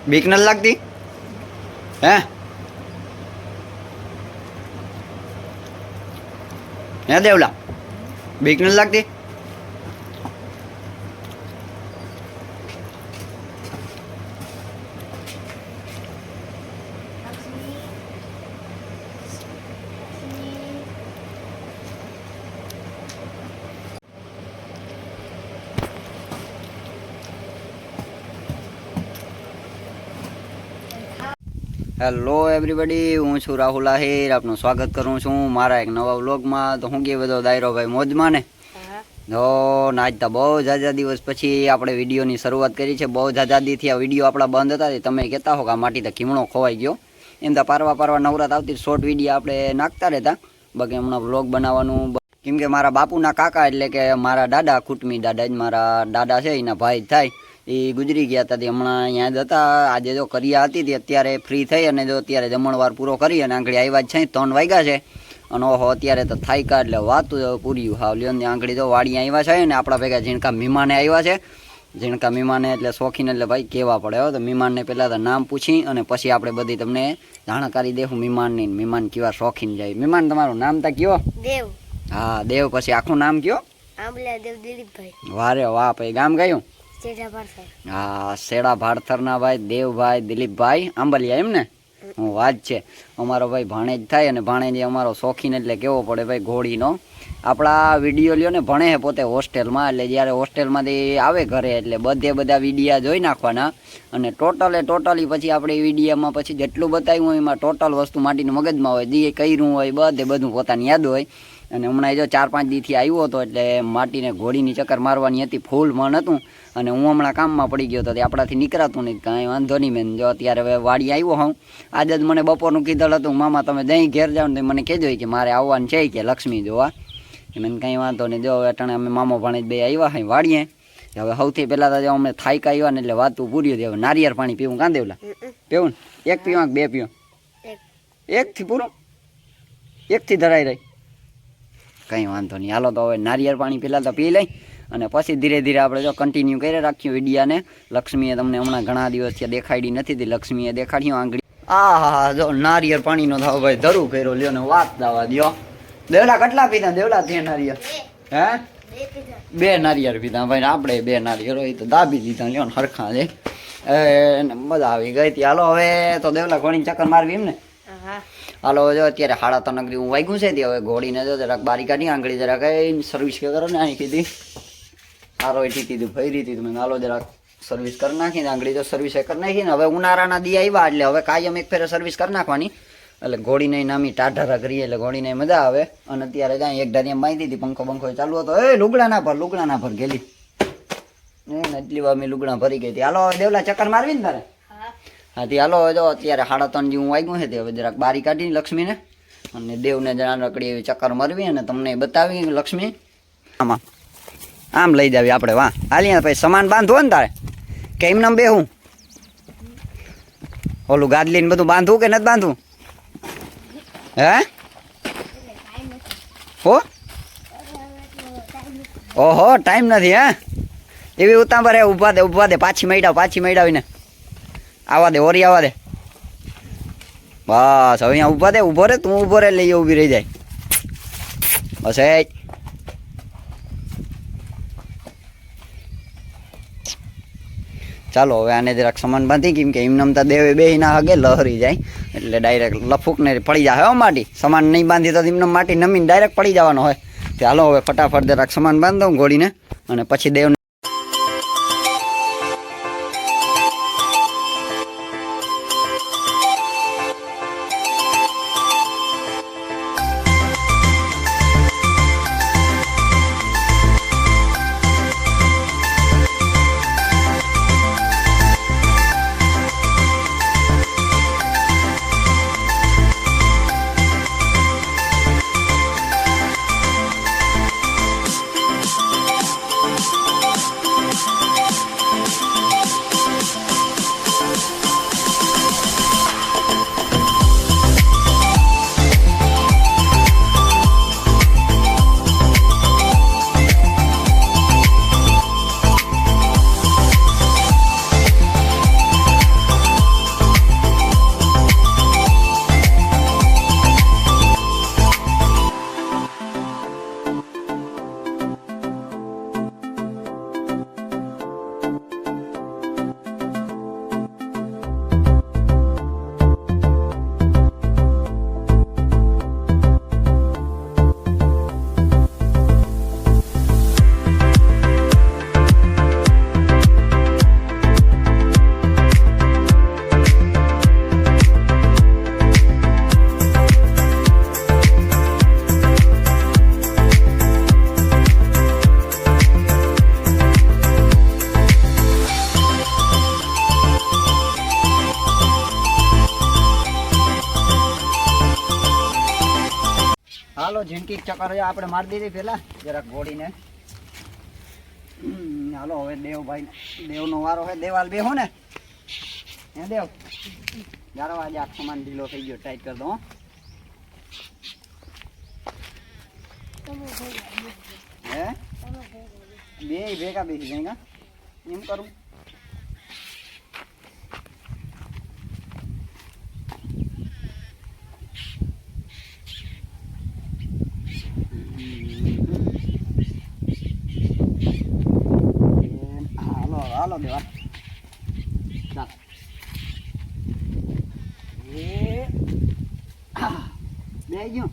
બીક નથી લાગતી? હે હે દેવલા, બીક નથી લાગતી? હેલો એવરીબડી, હું છું રાહુલ આહિર. આપનું સ્વાગત કરું છું મારા એક નવા વ્લોગમાં. તો હું કે બધો દાયરો ભાઈ મોજમાં ને? તો નાચતા બહુ ઝાઝા દિવસ પછી આપણે વિડીયોની શરૂઆત કરી છે. બહુ ઝાઝા દીથી આ વિડીયો આપણા બંધ હતા. તમે કહેતા હો કે આ માટી તો ખીમણો ખોવાઈ ગયો. એમ તો પારવા નવરાત આવતી શોર્ટ વિડીયો આપણે નાખતા રહેતા. બાકી હમણાં વ્લોગ બનાવવાનું, કેમ કે મારા બાપુના કાકા એટલે કે મારા દાદા, કુટુંબી દાદા જ મારા દાદા છે, એના ભાઈ થાય, એ ગુજરી ગયા હતા. હમણાં અહીંયા જ હતા. આજે જો કરિયા હતી તે અત્યારે ફ્રી થઈ અને જો અત્યારે જમણવાર પૂરો કરી અને આંગળી આવ્યા જ છે. 3 વાગ્યા છે અને ઓહો અત્યારે તો થાય કા એટલે વાતું પૂરી હાવ લ્યો ને. આંગળી તો વાડી આવ્યા છે ને આપણા ભેગા ઝીણકા મહેમાને આવ્યા છે. ઝીણકા મહેમાને એટલે શોખીન એટલે ભાઈ કહેવા પડે હો. તો મહેમાનને પહેલાં તો નામ પૂછી અને પછી આપણે બધી તમને જાણકારી દેવું મહેમાનની. મહેમાન કેવા શોખીન જાય. મહેમાન તમારું નામ તો કયો? દેવ. હા દેવ. પછી આખું નામ કયો? આંબલિયા દેવ દિલીપભાઈ. વારે વાહ. પછી ગામ કયું? હા શેડા ભાડથરના ભાઈ દેવભાઈ દિલીપભાઈ આંબલિયા એમ ને? હું વાત છે. અમારો ભાઈ ભાણેજ થાય અને ભાણેજ અમારો શોખીન એટલે કેવો પડે ભાઈ ઘોડીનો. આપણા વિડીયો લ્યો ને ભણે છે પોતે હોસ્ટેલમાં, એટલે જ્યારે હોસ્ટેલમાંથી આવે ઘરે એટલે બધા વિડીયા જોઈ નાખવાના અને ટોટલી પછી આપણે વિડીયામાં પછી જેટલું બતાવ્યું હોય એમાં ટોટલ વસ્તુ માટીનું મગજમાં હોય, જે કર્યું હોય બધું પોતાની યાદ હોય. અને હમણાં જો 4-5 દીથી આવ્યો હતો એટલે માટીને ઘોડીની ચક્કર મારવાની હતી, ફૂલ મન હતું અને હું હમણાં કામમાં પડી ગયો હતો. આપણાથી નીકળાતું નહીં, કાંઈ વાંધો નહીં મેં. જો અત્યારે હવે વાડી આવ્યો હું. આજે જ મને બપોરનું કીધેલ હતું મામા તમે દહીં ઘેર જાઓ ને, મને કહેજો કે મારે આવવાનું છે કે લક્ષ્મી જોવા. મને કંઈ વાંધો નહીં. જો અટાણે અમે મામો ભાણેજ બે આવ્યા હા વાડીએ. હવે સૌથી પહેલાં તો જો અમે થાયકા આવ્યા ને એટલે વાતું પૂરી હતી. હવે નારિયેળ પાણી પીવું કાં દેવલા? પીવું ને? 1 પીવા 2 પીવા? 1થી પૂરું? 1થી ધરાઈ રહી? કંઈ વાંધો નહીં. હાલો તો હવે નારિયેળ પાણી પહેલાં તો પી લઈ અને પછી ધીરે ધીરે આપણે જો કન્ટિન્યુ કરી રાખ્યું વિડીયાને. લક્ષ્મીએ તમને હમણાં ઘણા દિવસથી દેખાડી નથી હતી, લક્ષ્મીએ દેખાડ્યું આંગળી. હા જો નારિયેળ પાણીનો થાવ ભાઈ ધરું કર્યો લ્યો ને વાત દાવા દો. દેવલા કેટલા પીધા દેવલા? 3 નારિયેળ. હે 2 નારિયેળ પીધા ભાઈ. આપણે 2 નારિયેળ હોય તો દાબી દીધા લ્યો ને હરખા છે. મજા આવી ગઈ હતી. હાલો હવે તો દેવલા ઘોડીને ચક્કર મારવી એમ ને? હાલો જો અત્યારે 3:30 નગરી હું વાગ્યું છે. હવે ઘોડીને જો જરાક બારી કાઢી આંગળી જરાક સર્વિસ કે કરો ને આની કીધી સારો એથી કીધું ફરી હતી તમે. હાલો જરાક સર્વિસ કરી નાખીને આંગળી તો સર્વિસ કરી નાખીને હવે ઉનાળાના દી આવ્યા એટલે હવે કાયમ એક ફેરે સર્વિસ કરી નાખવાની. એટલે ઘોડીને નામી ટાઢારા કરીએ એટલે ઘોડીને મજા આવે. અને અત્યારે ત્યાં એક ધારિયા બાંધી હતી, પંખો ચાલુ હતો. લુગડા ના ભર ગયેલી એટલી વાર મેં લુગડા ભરી ગઈ હતી. હાલો દેવલા ચક્કર મારવી ને તારે? હાથી હાલો જો અત્યારે 3:30 જેવું વાગ્યું છે. હવે જરાક બારી કાઢી લક્ષ્મીને અને દેવને જરા રકડી એવી ચક્કર મારવી અને તમને બતાવી લક્ષ્મી. આમાં આમ લઈ જાવી આપણે. વાહ હાલી પછી સામાન બાંધવો ને તારે કે એમને બેહું? ઓલું ગાદલીને બધું બાંધવું કે નથી બાંધવું? હે હો ઓહો ટાઈમ નથી. હે એવી ઉતાંબર હે? ઊભા દે પાછી મેળાવીને આવા દે ઓરી આવા દે. બસ હવે અહીંયા ઊભા દે. ઊભો રે તું, ઊભો રે લઈ ઊભી રહી જાય બસ. ચાલો હવે આને જરાક સામાન બાંધી, કેમ કે એમ નમતા દેવે બે ના હગે લહરી જાય એટલે ડાયરેક્ટ લફૂક ને પડી જાય. હો માટી સામાન નહીં બાંધી તો એમને માટી નમીને ડાયરેક્ટ પડી જવાનો હોય. ચાલો હવે ફટાફટ જરાક સામાન બાંધ દઉં ઘોડીને અને પછી દેવ હાલો ઝીણકી ચક્કર આપણે મારી દીધી પેલા જરાક ઘોડીને. હાલો હવે દેવનો વારો હે. દેવાલ બેહો ને હે દેવ. યાર આજે આ સામાન ઢીલો થઈ ગયો, ટાઈટ કરી દો. હે બે ભેગા બેસી જાય એમ કરું. હાલો દેવા ચાલ. બે ગયો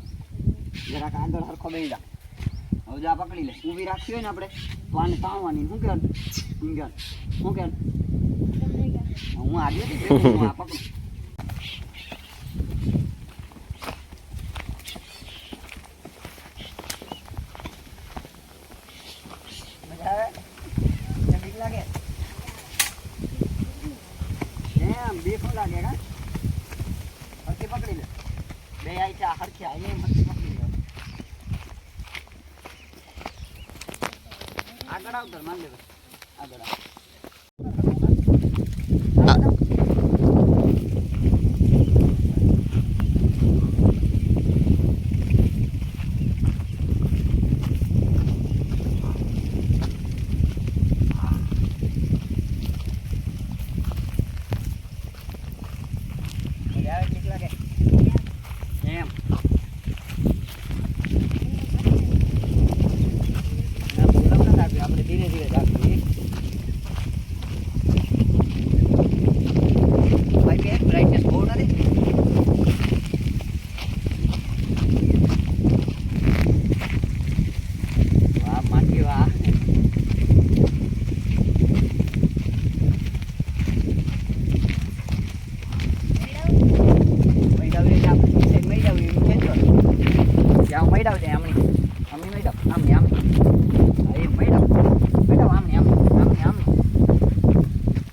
જરાક આગળ હરખો બે જા. હવે જા પકડી લે. ઊભી રાખી હોય ને આપણે તો આને તાણવાની. શું કહેવાનું? શું કહેવાનું? હું આજે પકડું. મજા આવે? બીક લાગે? એમ બીક લાગે કા? હરખી પકડી લે. બે આઈ છે હરખી આઈ એમ હરખી પકડી લે. આગળ આવતર માન લે. આગળ આવ.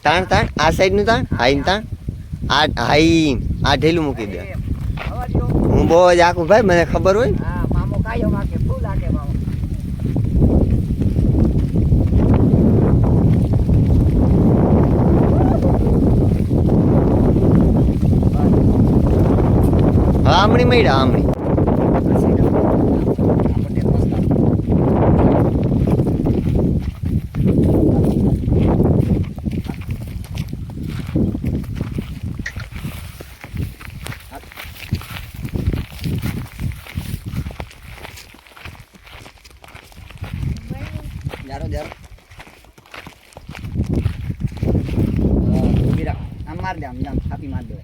તાણ તાણ આ સાઈડ નું તાણ હાઈ તાણ આ ઢીલું મૂકી દે. હું બહુ જ આખું ભાઈ, મને ખબર હોય. મામો કાયો માકે ફૂલ આકે મામો. આમણી મળ્યા આમણી. આમ માર દે, આમ જામ હાથી માર દે.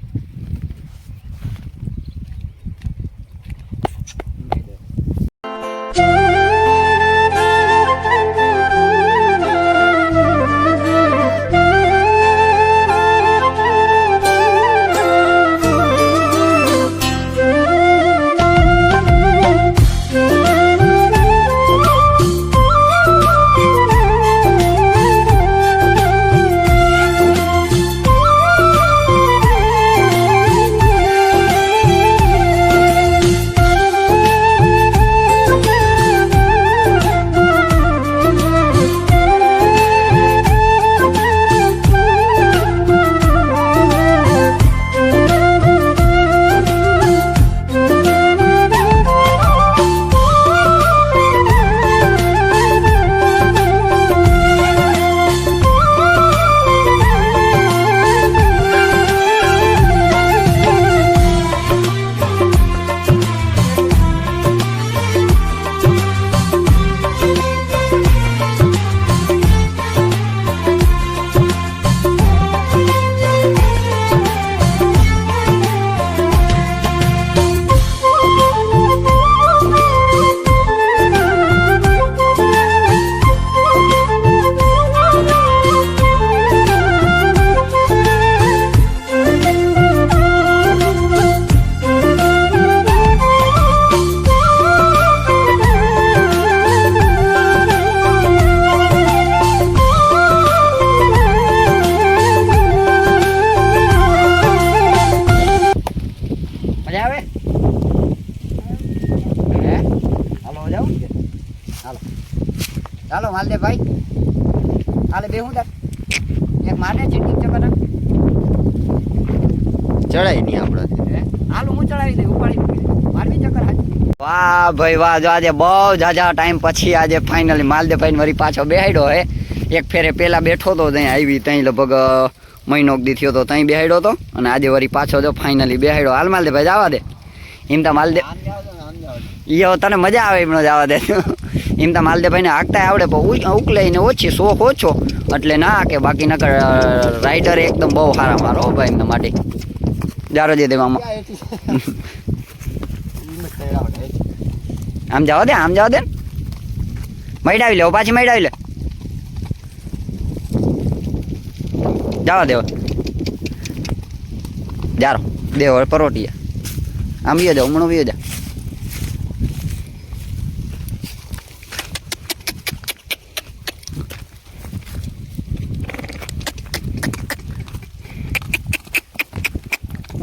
ચાલો માલદેભાઈ હાલે બે હું એક મારે ચીટી ચકના ચડાય નહીં આપણાથી હાલ હું ચડાવી દઈ ઉપાડી મારવી ચક્કર હાજી વાહ ભાઈ વાહ જો આજે બહુ જાજા ટાઈમ પછી આજે ફાઇનલી માલદેભાઈ વળી પાછો બેહાડ્યો હે એક ફેરે પેલા બેઠો તો ત્યાં આવી ત્યાં લગભગ મહિનો દી થયો તો ત્યાં બેહાડ્યો હતો અને આજે વળી પાછો જો ફાઇનલી બેહાડ્યો હાલ માલદેભાઈ જવા દે એમ તો માલદે ઈયો તને મજા આવે એમનો જવા દે એમ તો માલદેભાઈને હાંકતા આવડે પણ ઉકલાઈને ઓછી શોખ ઓછો એટલે ના કે બાકી નકર રાઈડર એકદમ બહુ સારા મારો ભાઈ એમના માટે જારો જે દેવામાં આમ જવા દે મૈડાવી લે પાછી મૈડાવી લે જવા દેવા જારો દેવ પરોટિયા આમ વિયો જા હમણાં વિયો જા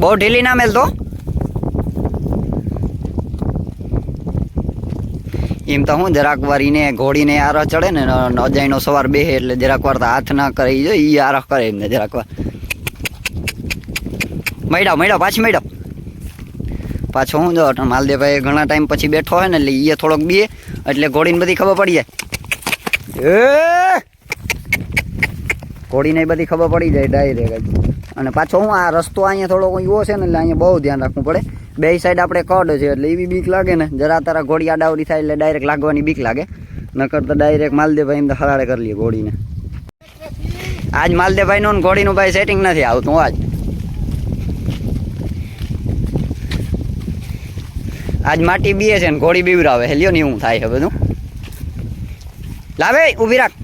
બહુ ઢીલી ના મેલ તો એમ તો હું જરાક વાર એને ઘોડીને આરો ચડે ને અજાયનો સવાર બેહે એટલે જરાક વાર તો હાથ ના કરે જો એ આરો કરે એમને જરાક વાર મૈડાવ પાછી મૈડાવ પાછો હું જો માલદેભાઈ ઘણા ટાઈમ પછી બેઠો હોય ને એટલે એ થોડોક બે એટલે ઘોડીને બધી ખબર પડી જાય ઘોડીને બધી ખબર પડી જાય ડાયરેક્ટ અને પાછો હું આ રસ્તો અહીંયા થોડો એવો છે ને એટલે અહીંયા બહુ ધ્યાન રાખવું પડે બે સાઈડ આપણે કડ છે એટલે એવી બીક લાગે ને જરા તારા ઘોડી આડાવડી થાય એટલે ડાયરેક્ટ લાગવાની બીક લાગે નકર તો ડાયરેક્ટ માલદેભાઈ એમ તો હરાડે કરી લઈએ ઘોડીને આજ માલદેભાઈનું ને ઘોડીનું ભાઈ સેટિંગ નથી આવતું આજ માટી બીએ છે ને ઘોડી બીવરાવે હેલ્યો ને એવું થાય છે બધું લાવે ઊભી રાખ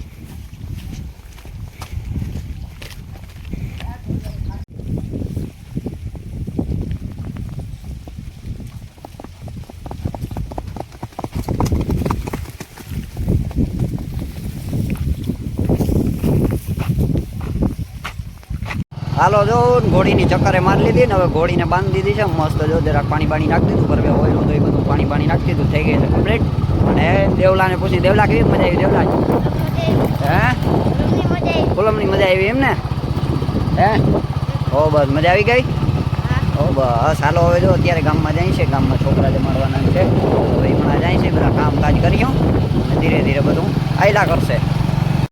હાલો જો ઘોડીની ચક્કરે મારી લીધી ને હવે ઘોડીને બાંધી દીધી છે મસ્ત જો જરાક પાણી નાખી દીધું પર હોય તો એ બધું પાણી નાખી દીધું થઈ ગઈ છે કમ્પ્લીટ અને દેવલાને પૂછી દેવલા કેવી મજા આવી દેવલા હે ફૂલમની મજા આવી એમ ને હે ઓ બસ મજા આવી ગઈ ઓ બસ હાલો હવે જો અત્યારે ગામમાં જાય છે ગામમાં છોકરા જમાડવાના છે હવે હમણાં જાય છે બધા કામકાજ કર્યું અને ધીરે ધીરે બધું આયલા કરશે